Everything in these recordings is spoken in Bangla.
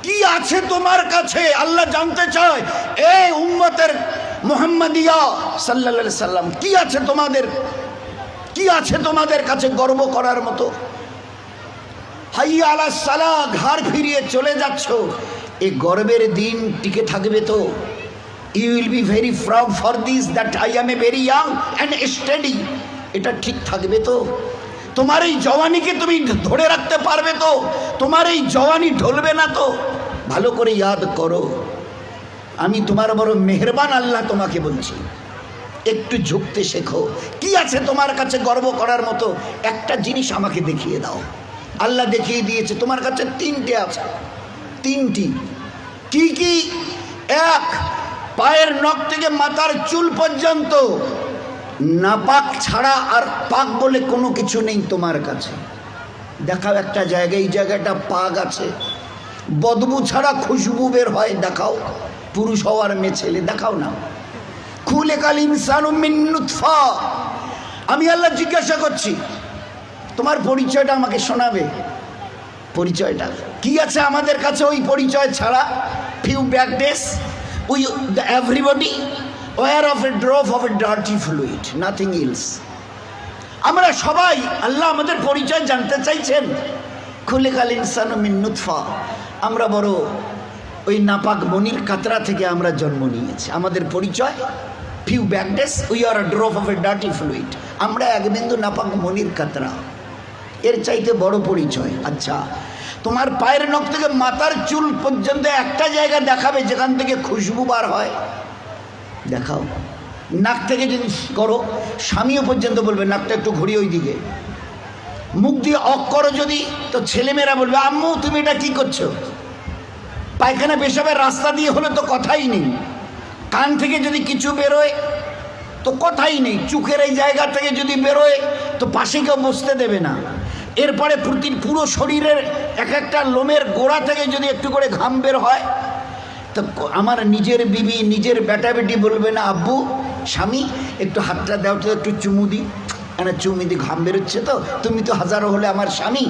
কি আছে তোমার কাছে আল্লাহ জানতে চায়। এই উম্মতের মুহাম্মাদিয়া সাল্লাল্লাহু আলাইহি সাল্লাম, কি আছে তোমাদের, কি আছে তোমাদের কাছে গর্ব করার মতো? হাইয়া আলাস সালাহ, ঘাড় ফিরিয়ে চলে যাচ্ছ, এই গর্বের দিন টিকে থাকবে তো? You will be very proud for this that I am a very young and study. এটা ঠিক থাকবে তো? তোমার এই জওয়ানিকে তুমি ধরে রাখতে পারবে তো? তোমার এই জওয়ানি ঢলবে না তো? ভালো করে ইয়াদ করো, আমি তোমার বড় মেহেরবান আল্লাহ তোমাকে বলছি, একটু ঝুঁকতে শেখো। কি আছে তোমার কাছে গর্ব করার মতো? একটা জিনিস আমাকে দেখিয়ে দাও। আল্লাহ দেখিয়ে দিয়েছে তোমার কাছে তিনটে আছে। তিনটি কি কি? এক, পায়ের নখ থেকে মাথার চুল পর্যন্ত নাপাক ছাড়া আর পাক বলে কোনো কিছু নেই তোমার কাছে। দেখাও একটা জায়গায়, এই জায়গাটা পাক আছে, বদবু ছাড়া খুশবু বের হয়, দেখাও। পুরুষ হওয়ার মেয়ে ছেলে দেখাও না। খুলিকাল ইনসানু মিন নুতফা। আমি আল্লাহ জিজ্ঞাসা করছি, তোমার পরিচয়টা আমাকে শোনাবে। পরিচয়টা কি আছে আমাদের কাছে? ওই পরিচয় ছাড়া few back days we everybody were of a drop of a dirty fluid, nothing else. আমরা সবাই, আল্লাহ আমাদের পরিচয় জানতে চাইছেন। খুলিকাল ইনসানু মিন নুতফা, আমরা বড় ওই নাপাক মনির কাতরা থেকে আমরা জন্ম নিয়েছি। আমাদের পরিচয় few back days we are a drop of a dirty fluid, আমরা এক বিন্দু নাপাক মনির কাতরা। এর চাইতে বড় পরিচয়? আচ্ছা, তোমার পায়ের নখ থেকে মাথার চুল পর্যন্ত একটা জায়গা দেখাবে যেখান থেকে খুশবু বার হয়, দেখাও। নাক থেকে যদি করো, স্বামীও পর্যন্ত বলবে নাকটা একটু ঘুরিয়ে ওই দিকে। মুখ দিয়ে অক করো যদি, তো ছেলেমেয়েরা বলবে আম্মু তুমি এটা কি করছো? পায়খানা পেশাবের রাস্তা দিয়ে হলে তো কথাই নেই। কান থেকে যদি কিছু বেরোয় তো কথাই নেই। চোখের এই জায়গা থেকে যদি বেরোয় তো পাশে কেউ বসতে দেবে না। এরপরে পুরো শরীরের এক একটা লোমের গোড়া থেকে যদি একটু করে ঘাম বের হয় তো আমার নিজের বিবি, নিজের বেটা বেটি বলবে না আব্বু, স্বামী একটু হাতটা দাও তো, একটু চুমু দিই। না চুমু দি, ঘাম বেরোচ্ছে তো, তুমি তো হাজারো হলে আমার স্বামী,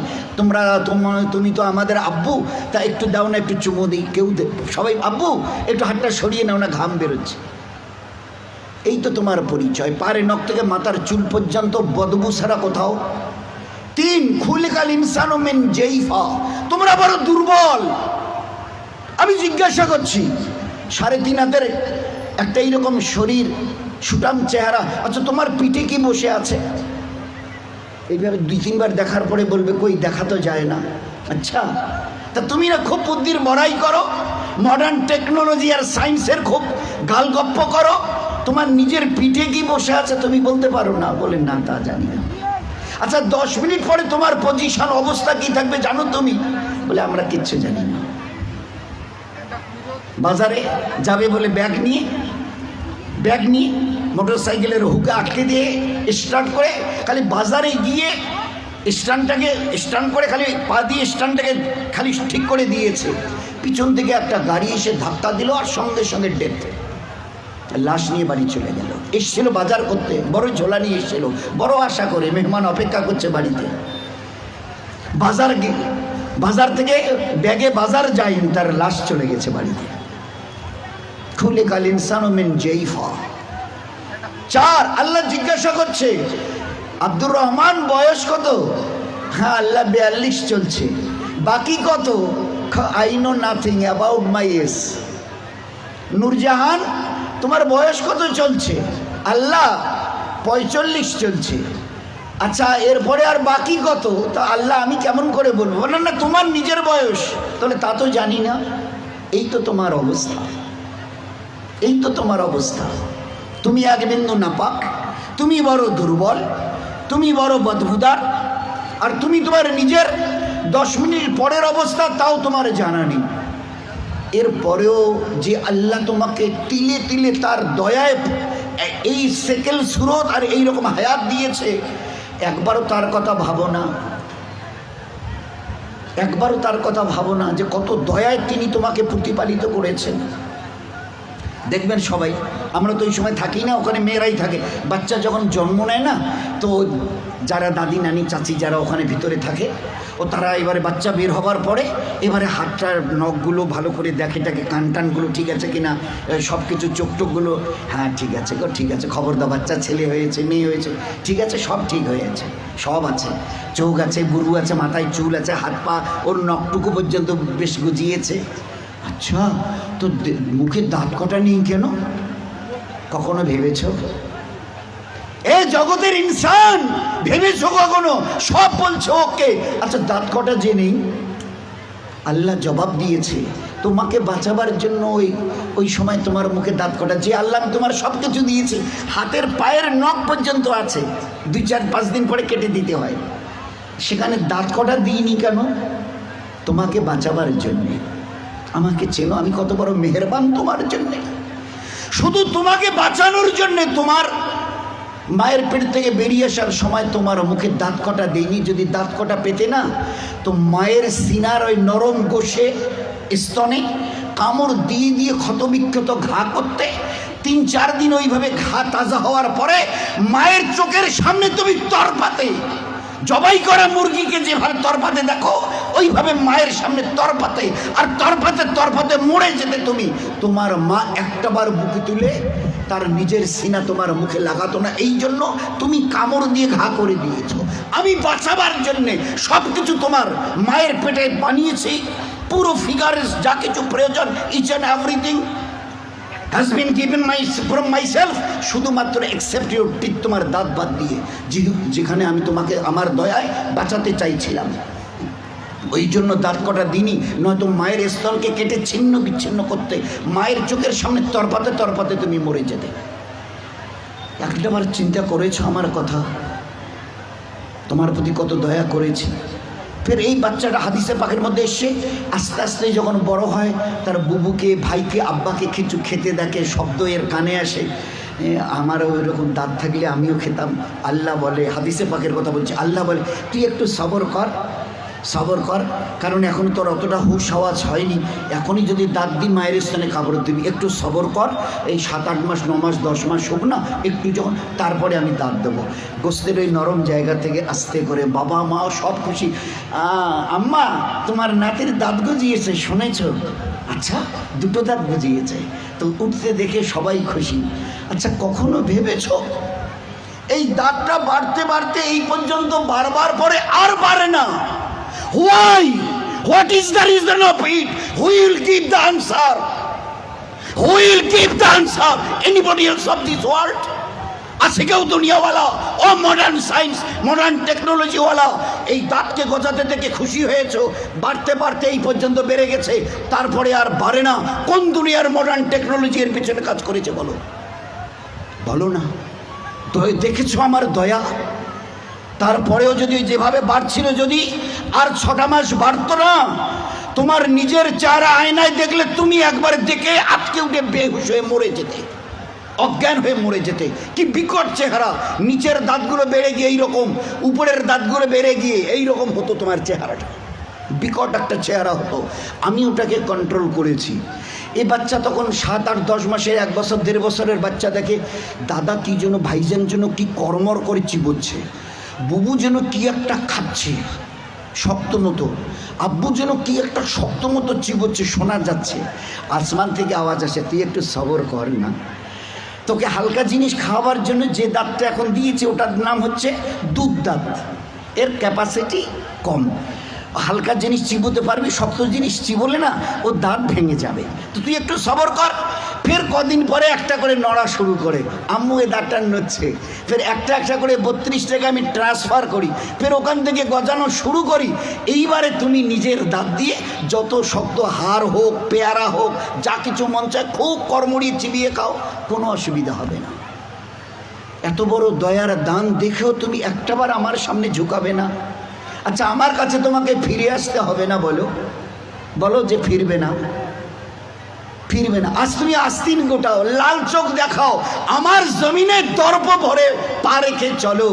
তুমি তো আমাদের আব্বু, তা একটু দাও না, একটু চুমু দিই। কেউ সবাই আব্বু একটু হাতটা সরিয়ে নাও না, ঘাম বেরোচ্ছে। এই তো তোমার পরিচয়। পারে নখ থেকে মাথার চুল পর্যন্ত বদবু ছাড়া কোথাও। তিন, খুলিকাল ইনসানু মিন জাইফা, তোমরা বড় দুর্বল। আমি জিজ্ঞাসা করছি, 3.5 হাতের একটা এইরকম শরীর, সুটাম চেহারা, আচ্ছা তোমার পিঠে কি বসে আছে? এইভাবে 2-3 বার দেখার পরে বলবে কই, দেখা তো যায় না। আচ্ছা, তা তুমি না খুব বুদ্ধির বড়াই করো, মডার্ন টেকনোলজি আর সায়েন্সের খুব গালগপ্প করো, তোমার নিজের পিঠে কি বসে আছে তুমি বলতে পারো না? বলে না, তা জানি না। আচ্ছা 10 মিনিট পরে তোমার পজিশন, অবস্থা কি থাকবে জানো তুমি? বলে আমরা কিচ্ছু জানি না। বাজারে যাবে বলে ব্যাগ নিয়ে মোটর সাইকেলের হুকে আটকে দিয়ে স্টার্ট করে খালি বাজারে গিয়ে স্ট্যান্ড করে খালি পা দিয়ে স্ট্যান্ডটাকে খালি ঠিক করে দিয়েছে। পিছন থেকে একটা গাড়ি এসে ধাক্কা দিল আর সঙ্গে সঙ্গে ডেথ। লাশ নিয়ে বাড়ি চলে গেল। এসছিল বাজার করতে, বড় ঝোলা নিয়ে এসছিল, বড় আশা করে মেহমান অপেক্ষা করছে বাড়িতে। বাজার থেকে ব্যাগে বাজার যায়নি, তার লাশ চলে গেছে বাড়িতে। খুলিকাল ইনসানু মিন জাইফা। 4, আল্লাহ জিজ্ঞাসা করছে আব্দুর রহমান বয়স কত? হ্যাঁ আল্লাহ 42 চলছে। বাকি কত? I know nothing about my age. Nurjahan তোমার বয়স কত চলছে? আল্লাহ 45 চলছে। আচ্ছা এরপরে আর বাকি কত? তা আল্লাহ আমি কেমন করে বলবো? না না তোমার নিজের বয়স। তাহলে তা তো জানি না। এই তো তোমার অবস্থা, এই তো তোমার অবস্থা। তুমি এক বিন্দু নাপাক, তুমি বড় দুর্বল, তুমি বড় বদবুদার, আর তুমি তোমার নিজের 10 মিনিট পরের অবস্থা তাও তোমার জানা নেই। এরপরেও যে আল্লাহ তোমাকে তিলে তিলে তার দয়ায় এই সেকেল সুরত আর এইরকম হায়াত দিয়েছে, একবারও তার কথা ভাবো না। একবারও তার কথা ভাবো না যে কত দয়ায় তিনি তোমাকে প্রতিপালিত করেছেন। দেখবেন সবাই, আমরা তো ওই সময় থাকি না, ওখানে মেয়েরাই থাকে। বাচ্চা যখন জন্ম নেয় না, তো যারা দাদি নানি চাচি যারা ওখানে ভিতরে থাকে, ও তারা এবারে বাচ্চা বের হবার পরে এবারে হাতটার নখগুলো ভালো করে দেখে টাকে, কান টানগুলো ঠিক আছে কিনা, সব কিছু চোখ টোকগুলো, হ্যাঁ ঠিক আছে গো ঠিক আছে, খবর দাও বাচ্চা ছেলে হয়েছে মেয়ে হয়েছে ঠিক আছে, সব ঠিক হয়েছে, সব আছে, চোখ আছে, বুরু আছে, মাথায় চুল আছে, হাত পা ওর নখটুকু পর্যন্ত বেশ গুজিয়েছে। আচ্ছা, তো মুখে দাঁত কটা নেই কেন? কখনো ভেবেছো? এ জগতের ইনসান, ভেবেছো কখনো? সব বলছো ওকে, আচ্ছা দাঁত কটা যে নেই? আল্লাহ জবাব দিয়েছে তোমাকে বাঁচাবার জন্য। ওই সময় তোমার মুখে দাঁত কটা, যে আল্লাহ তোমার সব কিছু দিয়েছে, হাতের পায়ের নখ পর্যন্ত আছে, 2-4-5 দিন পরে কেটে দিতে হয়, সেখানে দাঁত কটা দিইনি কেন? তোমাকে বাঁচাবার জন্যে। আমাকে চেনো, আমি কত বড় মেহেরবান তোমার জন্যে। শুধু তোমাকে বাঁচানোর জন্যে তোমার মায়ের পেট থেকে বেরিয়ে আসার সময় তোমার মুখে দাঁত কটা দেয়নি। যদি দাঁত কটা পেতে না, তো মায়ের সিনার ওই নরম গোশে স্তনে কামড় দিয়ে দিয়ে ক্ষতবিক্ষত ঘা করতে, 3-4 দিন ওইভাবে ঘা তাজা হওয়ার পরে মায়ের চোখের সামনে তুমি তরপাতে, জবাই করা মুরগিকে যেভাবে তরপাতে দেখো, ওইভাবে মায়ের সামনে তরপাতে, আর তরপাতে তরপাতে মরে যেতে তুমি। তোমার মা একটাবার বুকে তুলে তার নিজের সিনা তোমার মুখে লাগাতো না, এই জন্য তুমি কামড় দিয়ে ঘা করে দিয়েছো। আমি বাঁচাবার জন্যে সব কিছু তোমার মায়ের পেটে বানিয়েছি, পুরো ফিগারের যা কিছু প্রয়োজন, each and everything has been given from myself, শুধুমাত্র except your teeth, তোমার দাঁত বাদ দিয়ে, যেখানে আমি তোমাকে আমার দয়ায় বাঁচাতে চাইছিলাম, ওই জন্য দাঁত কটা দিনই, নয়তো মায়ের স্তনকে কেটে ছিন্ন বিচ্ছিন্ন করতে, মায়ের চোখের সামনে তরপাতে তরপাতে তুমি মরে যেতে। একটাবার চিন্তা করেছো আমার কথা? তোমার প্রতি কত দয়া করেছি। ফের এই বাচ্চাটা হাদিসে পাকের মধ্যে এসে আস্তে আস্তে যখন বড় হয়, তার বুবুকে, ভাইকে, আব্বাকে কিছু খেতে দেখে, শব্দ এর কানে আসে, আমারও ওইরকম দাঁত থাকলে আমিও খেতাম। আল্লাহ বলে, হাদিসে পাকের কথা বলছে, আল্লাহ বলে তুই একটু সবর কর, সবর কর, কারণ এখন তোর অতটা হুশ আওয়াজ হয়নি, এখনই যদি দাঁত দি মায়ের স্থানে কাপড় দিবি, একটু সবর কর, এই 7-8 মাস 9 মাস 10 মাস হোক না, একটু যখন, তারপরে আমি দাঁত দেবো। গোস্তের ওই নরম জায়গা থেকে আস্তে করে বাবা মা সব খুশি, আম্মা তোমার নাতির দাঁত গজিয়েছে শুনেছ? আচ্ছা, 2টো দাঁত গজিয়েছে, তো উঠতে দেখে সবাই খুশি। আচ্ছা, কখনো ভেবেছ এই দাঁতটা বাড়তে বাড়তে এই পর্যন্ত বারবার পরে আর বাড়ে না? Why? What is the reason of it? Who will give the answer? Who will give the answer? Anybody else of this world? আছে কেউ দুনিয়াওয়ালা ও মডার্ন সায়েন্স মডার্ন টেকনোলজিওয়ালা এই দাঁতকে গজাতে দেখে খুশি হয়েছ? বাড়তে বাড়তে এই পর্যন্ত বেড়ে গেছে, তারপরে আর বাড়ে না। কোন দুনিয়ার মডার্ন টেকনোলজি এর পিছনে কাজ করেছে বলো? বলো না। দেখেছো আমার দয়া? তারপরেও যদি যেভাবে বাড়ছিল, যদি আর 6টা মাস বাড়তো না, তোমার নিজের চেহারা আয়নায় দেখলে তুমি একবার দেখে আটকে উঠে বেহুশ হয়ে মরে যেতে, অজ্ঞান হয়ে মরে যেতে। কি বিকট চেহারা! নিচের দাঁতগুলো বেড়ে গিয়ে এইরকম, উপরের দাঁতগুলো বেড়ে গিয়ে এইরকম হতো তোমার চেহারাটা, বিকট একটা চেহারা হতো। আমি ওটাকে কন্ট্রোল করেছি। এই বাচ্চা তখন 7-8-10 মাসের, 1 বছর 1.5 বছরের বাচ্চা দেখে দাদা কি যেন, ভাইজান যেন কি কর্মর করে চিবোচ্ছে, বুবু যেন কি একটা খাচ্ছে শক্ত মতো, আব্বু যেন কি একটা শক্ত মতো চিবোচ্ছে, শোনা যাচ্ছে। আসমান থেকে আওয়াজ আসে, তুই একটু সবর কর না, তোকে হালকা জিনিস খাওয়াবার জন্য যে দাঁতটা এখন দিয়েছে ওটার নাম হচ্ছে দুধ দাঁত, এর ক্যাপাসিটি কম, হালকা জিনিস চিবোতে পারবি, শক্ত জিনিস চিবোলে না ও দাঁত ভেঙে যাবে, তো তুই একটু সবর কর। ফের কদিন পরে একটা করে নড়া শুরু করে, আম্মু এ দাঁতটা নড়ছে, ফের একটা একটা করে 32 টাকা আমি ট্রান্সফার করি, ফের ওখান থেকে গজানো শুরু করি। এইবারে তুমি নিজের দাঁত দিয়ে যত শক্ত হাড় হোক, পেয়ারা হোক, যা কিছু মন চায় খুব কড়মড়িয়ে চিবিয়ে খাও, কোনো অসুবিধা হবে না। এত বড় দয়ার দান দেখেও তুমি একটাবার আমার সামনে ঝুঁকাবে না? আচ্ছা, আমার কাছে তোমাকে ফিরে আসতে হবে না? বলো বলো যে ফিরবে না, ফিরবে না। আজ তুমি আস্তিন গোটাও, লাল চোখ দেখাও, আমার জমিনে দর্প ভরে পা রেখে চলো।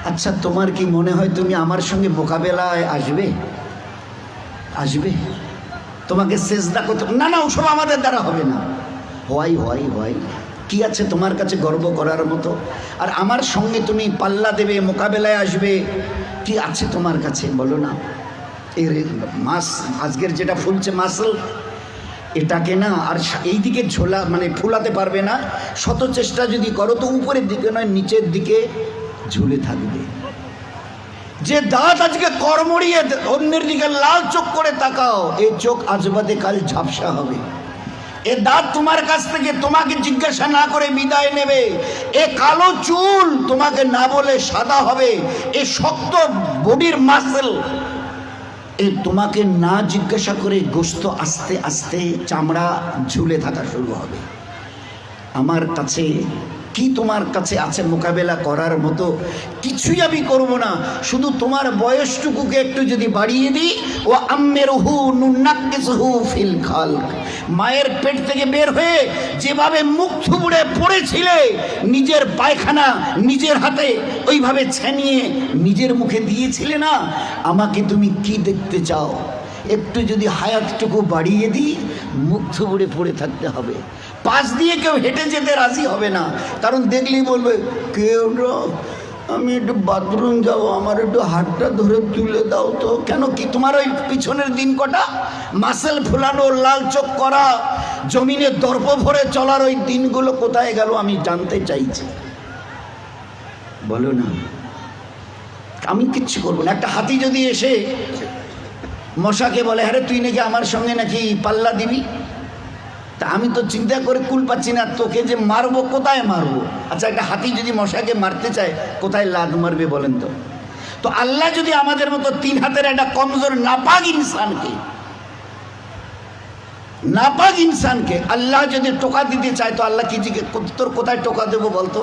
আচ্ছা, তোমার কি মনে হয় তুমি আমার সঙ্গে মোকাবেলায় আসবে? আসবে? তোমাকে সেজদা করতে না, না, ওসব আমাদের দ্বারা হবে না। হোয়াই কি আছে তোমার কাছে গর্ব করার মতো? আর আমার সঙ্গে তুমি পাল্লা দেবে, মোকাবেলায় আসবে, কি আছে তোমার কাছে বলো না? এর মাস আজকের যেটা ফুলছে মাসল, এটাকে না আর এই দিকে ঝোলা মানে ফুলাতে পারবে না। শত চেষ্টা যদি করো তো উপরের দিকে নয় নিচের দিকে ঝুলে থাকবে। যে দাঁত আজকে কর্মড়িয়ে অন্যের দিকে লাল চোখ করে তাকাও, এই চোখ আজ বাদে কাল ঝাপসা হবে। এ দাঁত তোমার কাছ থেকে তোমাকে জিজ্ঞাসা না করে বিদায় নেবে। এ কালো চুল তোমাকে না বলে সাদা হবে। এ শক্ত বডির মাসল এ তোমাকে না জিজ্ঞাসা করে গোস্ত আস্তে আস্তে চামড়া ঝুলে থাকা শুরু হবে। আমার কাছে কি তোমার কাছে আছে মোকাবেলা করার মতো? কিছুই আমি করব না, শুধু তোমার বয়সটুকুকে একটু যদি বাড়িয়ে দিই। ও আম্মেরহু নুনাক্কিসহু ফিল খালক, মায়ের পেট থেকে বের হয়ে যেভাবে মুখ থুবড়ে পড়েছিলে, নিজের পায়খানা নিজের হাতে ওইভাবে ছেনিয়ে নিজের মুখে দিয়েছিলে না, আমাকে তুমি কি দেখতে চাও? একটু যদি হায়াতটুকু বাড়িয়ে দিই, মুখ থুবড়ে পড়ে থাকতে হবে। পাশ দিয়ে কেউ হেঁটে যেতে রাজি হবে না, কারণ দেখলেই বলবে কেউ আমি একটু বাথরুম যাবো, আমার একটু হাতটা ধরে তুলে দাও তো। কেন কি তোমার ওই পিছনের দিন কটা মাসেল ফুলানো, লাল চোখ করা, জমিনে দর্প ভরে চলার ওই দিনগুলো কোথায় গেল আমি জানতে চাইছি। বলো না, আমি কিচ্ছু করবো না। একটা হাতি যদি এসে মশাকে বলে আরে তুই নাকি আমার সঙ্গে নাকি পাল্লা দিবি, তা আমি তো চিন্তা করে কুল পাচ্ছি না, তোকে যে মারবো কোথায় মারবো। আচ্ছা, একটা হাতি যদি মশাকে মারতে চায় কোথায় লাদ মারবে বলেন তো? তো আল্লাহ যদি আমাদের মতো 3 হাতের একটা কমজোর নাপাক ইনসানকে আল্লাহ যদি টোকা দিতে চায়, তো আল্লাহ কি তোর কোথায় টোকা দেবো বলতো?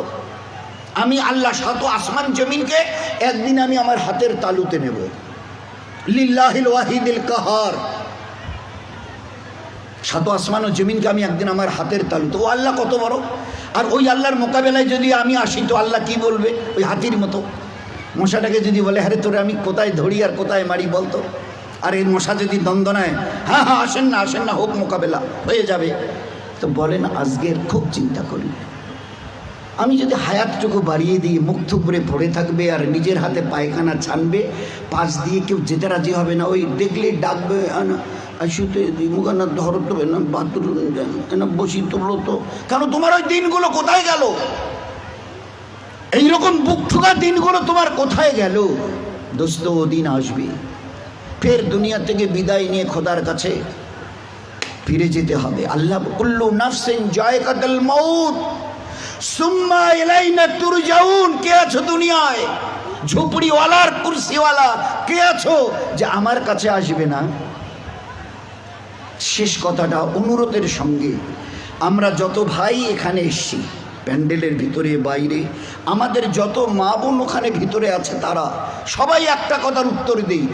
আমি আল্লাহ 7 আসমান জমিনকে একদিন আমি আমার হাতের তালুতে নেব। লিল্লাহিল ওয়াহিদিল কাহার, 7 আসমান ও জমিনকে আমি একদিন আমার হাতের তালুতে। ও আল্লাহ কত বড়! আর ওই আল্লাহর মোকাবেলায় যদি আমি আসি, তো আল্লাহ কি বলবে? ওই হাতির মতো মশাটাকে যদি বলে আরে তোরে আমি কোথায় ধরি আর কোথায় মারি বলতো? আর এই মশা যদি দ্বন্দ্বনায় হ্যাঁ আসেন না হোক, মোকাবেলা হয়ে যাবে। তো বলেন আজকের খুব চিন্তা করি, আমি যদি হায়াতটুকু বাড়িয়ে দিই, মুখ থুবড়ে পড়ে থাকবে আর নিজের হাতে পায়খানা ছানবে, পাশ দিয়ে কেউ যেতে রাজি হবে না। ওই দেখলে ডাকবে আসুতে মুখানা ধরো তো না, বাথরুম না বসি তোলো তো। কেন তোমার ওই দিনগুলো কোথায় গেল? এইরকম বুক ঠুকা দিনগুলো তোমার কোথায় গেল? দোস্ত, ও দিন আসবে, ফের দুনিয়া থেকে বিদায় নিয়ে খোদার কাছে ফিরে যেতে হবে। আল্লাহ কুল্লু নাফসিন যায়কাতুল মাউত সুম্মা ইলাইনা তুরজাউন। কে আছো দুনিয়ায়? ঝুপড়িওয়ালার কুরসিওয়ালা কে আছো যে আমার কাছে আসবে না? শেষ কথাটা অনুরোধের সঙ্গে, আমরা যত ভাই এখানে এসছি, প্যান্ডেলের ভিতরে বাইরে, আমাদের যত মা বোন ওখানে ভিতরে আছে, তারা সবাই একটা কথার উত্তর দিই,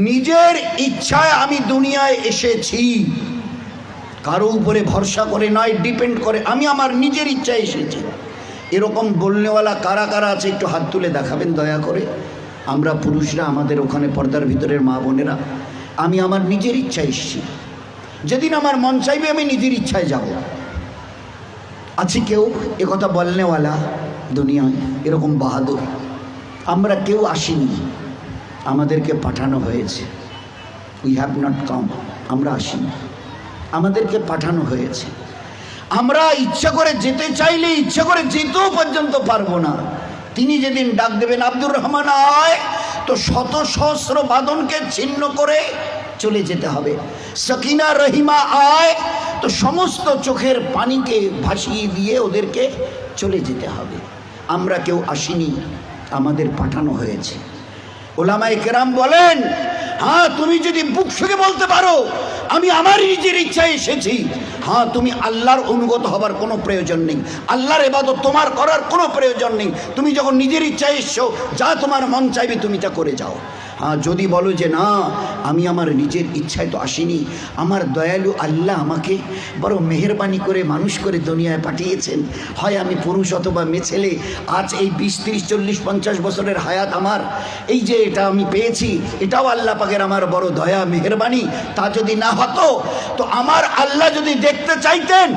নিজের ইচ্ছায় আমি দুনিয়ায় এসেছি, কারো উপরে ভরসা করে নয়, ডিপেন্ড করে। আমি আমার নিজের ইচ্ছায় এসেছি। এরকম বলনেওয়ালা কারা কারা আছে একটু হাত তুলে দেখাবেন দয়া করে। আমরা পুরুষরা, আমাদের ওখানে পর্দার ভিতরের মা বোনেরা, আমি আমার নিজের ইচ্ছায় এসেছি, যেদিন আমার মন চাইবে আমি নিজের ইচ্ছায় যাব। আছে কেউ একথা বলনেওয়ালা দুনিয়ায় এরকম বাহাদুর? আমরা কেউ আসিনি, আমাদেরকে পাঠানো হয়েছে। উই হ্যাভ নট কাম, আমরা আসিনি, আমাদেরকে পাঠানো হয়েছে। আমরা ইচ্ছা করে যেতে চাইলে ইচ্ছা করে যেতেও পর্যন্ত পারবো না। তিনি যেদিন ডাক দেবেন আব্দুর রহমান আয়, তো শত সহস্র বাঁধনকে ছিন্ন করে চলে যেতে হবে। সকিনা রহিমা আয়, তো সমস্ত চোখের পানিকে ভাসিয়ে দিয়ে ওদেরকে চলে যেতে হবে। আমরা কেউ আসিনি, আমাদের পাঠানো হয়েছে। ওলামায়ে কেরাম বলেন, হ্যাঁ তুমি যদি বুক ফুঁকে বলতে পারো আমি আমার নিজের ইচ্ছায় এসেছি, হ্যাঁ তুমি আল্লাহর অনুগত হবার কোনো প্রয়োজন নেই, আল্লাহর ইবাদত তোমার করার কোনো প্রয়োজন নেই। তুমি যখন নিজের ইচ্ছায় এসছো, যা তোমার মন চাইবে তুমি তা করে যাও। যদি বলো যে না, আমি আমার নিজের ইচ্ছায় তো আসিনি, আমার দয়ালু আল্লাহ আমাকে বড় মেহেরবানি করে মানুষ করে দুনিয়ায় পাঠিয়েছেন, হয় আমি পুরুষ অথবা মেয়ে ছেলে, আজ এই 20, 30, 40, 50 বছরের হায়াত আমার, এই যে এটা আমি পেয়েছি, এটাও আল্লাহ পাকের আমার বড় দয়া মেহেরবানি। তা যদি না হতো তো আমার আল্লাহ যদি দেখতে চাইতেন,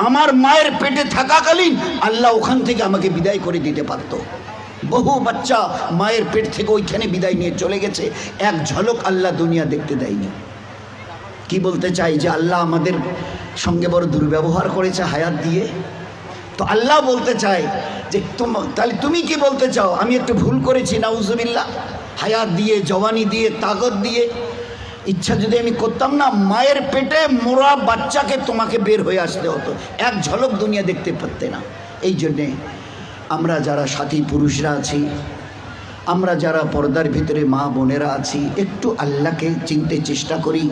আমার মায়ের পেটে থাকাকালীন আল্লাহ ওখান থেকে আমাকে বিদায় করে দিতে পারতো। বহু বাচ্চা মায়ের পেট থেকে ওইখানে বিদায় নিয়ে চলে গেছে, এক ঝলক আল্লাহ দুনিয়া দেখতে দেয়নি। কি বলতে চাই যে আল্লাহ আমাদের সঙ্গে বড় দুর্ব্যবহার করেছে হায়াত দিয়ে। তো আল্লাহ বলতে চায় যে তাহলে তুমি কি বলতে চাও আমি একটু ভুল করেছি? নাউজুবিল্লাহ। হায়াত দিয়ে, জওয়ানি দিয়ে, তাকত দিয়ে, ইচ্ছা যদি আমি করতাম না, মায়ের পেটে মোরা বাচ্চাকে তোমাকে বের হয়ে আসতে হতো, এক ঝলক দুনিয়া দেখতে পারতে না। এই জন্যে আমরা যারা সাথী পুরুষরা আছি, আমরা যারা পর্দার ভিতরে মা বোনেরা আছি, একটু আল্লাহকে চিনতে চেষ্টা করি।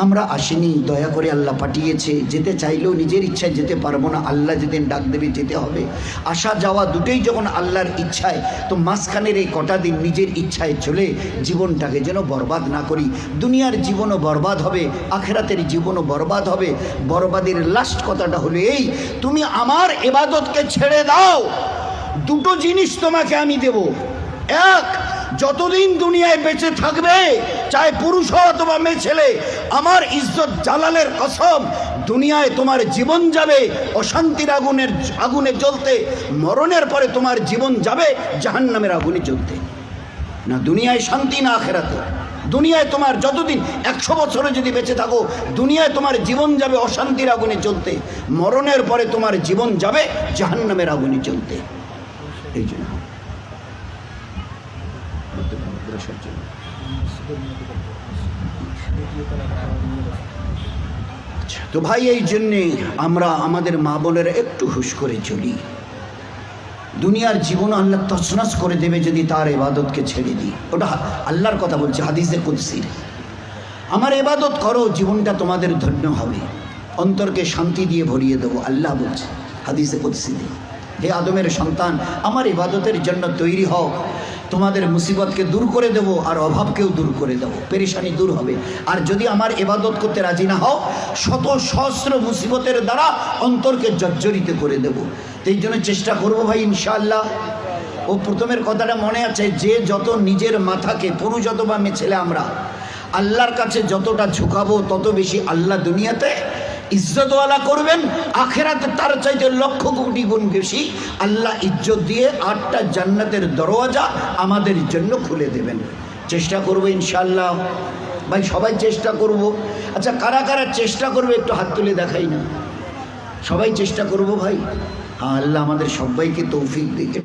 আমরা আসিনি, দয়া করে আল্লাহ পাঠিয়েছে। যেতে চাইলেও নিজের ইচ্ছায় যেতে পারবো না, আল্লাহ যেদিন ডাক দেবে যেতে হবে। আসা যাওয়া দুটোই যখন আল্লাহর ইচ্ছায়, তো মাঝখানের এই কটা দিন নিজের ইচ্ছায় চলে জীবনটাকে যেন বরবাদ না করি। দুনিয়ার জীবনও বরবাদ হবে, আখেরাতের জীবনও বরবাদ হবে। বরবাদের লাস্ট কথাটা হলো এই, তুমি আমার ইবাদতকে ছেড়ে দাও, দুটো জিনিস তোমাকে আমি দেব। এক, যতদিন দুনিয়ায় বেঁচে থাকবে, চাहे পুরুষ হও অথবা মেয়ে ছেলে, আমার ইজ্জত জালালের কসম, দুনিয়ায় তোমার জীবন যাবে অশান্তির আগুনে জ্বলতে, মরণের পরে তোমার জীবন যাবে জাহান্নামের আগুনে জ্বলতে। না দুনিয়ায় শান্তি, না আখেরাতে। দুনিয়ায় তোমার যতদিন 100 বছরে যদি বেঁচে থাকো, দুনিয়ায় তোমার জীবন যাবে অশান্তির আগুনে জ্বলতে, মরণের পরে তোমার জীবন যাবে জাহান্নামের আগুনে জ্বলতে। এই জন্য তো ভাই, এই জন্যে আমরা আমাদের মা বোনেরা একটু হুঁশ করে চলি। দুনিয়ার জীবন আল্লাহ তছনছ করে দেবে যদি তার ইবাদতকে ছেড়ে দিই। ওটা আল্লাহর কথা বলছে হাদিসে কুদসি, আমার ইবাদত করো, জীবনটা তোমাদের ধন্য হবে, অন্তরকে শান্তি দিয়ে ভরিয়ে দেবো। আল্লাহ বলছে হাদিসে কুদসি, হে আদমের সন্তান, আমার ইবাদতের জন্য তৈরি হও, তোমাদের মুসিবতকে দূর করে দেব, আর অভাবকেও দূর করে দেব, পেরেশানি দূর হবে। আর যদি আমার ইবাদত করতে রাজি না হও, শত সহস্র মুসিবতের দ্বারা অন্তরকে জর্জরিত করে দেব। তো এই জন্য চেষ্টা করবো ভাই ইনশাআল্লাহ। ও প্রথমের কথাটা মনে আছে, যে যত নিজের মাথাকে, পুরুষ অথবা মেয়ে ছেলে, আমরা আল্লাহর কাছে যতটা ঝুঁকাবো, তত বেশি আল্লাহ দুনিয়াতে ইজ্জতওয়ালা করবেন, আখেরাতে তার চাইতে লক্ষ কোটি গুণ বেশি আল্লাহ ইজ্জত দিয়ে 8টা জান্নাতের দরওয়াজা আমাদের জন্য খুলে দেবেন। চেষ্টা করবো ইনশাআল্লাহ ভাই, সবাই চেষ্টা করব। আচ্ছা, কারা কারা চেষ্টা করবে একটু হাত তুলে দেখাই না। সবাই চেষ্টা করব ভাই। হ্যাঁ, আল্লাহ আমাদের সবাইকে তৌফিক দিকে।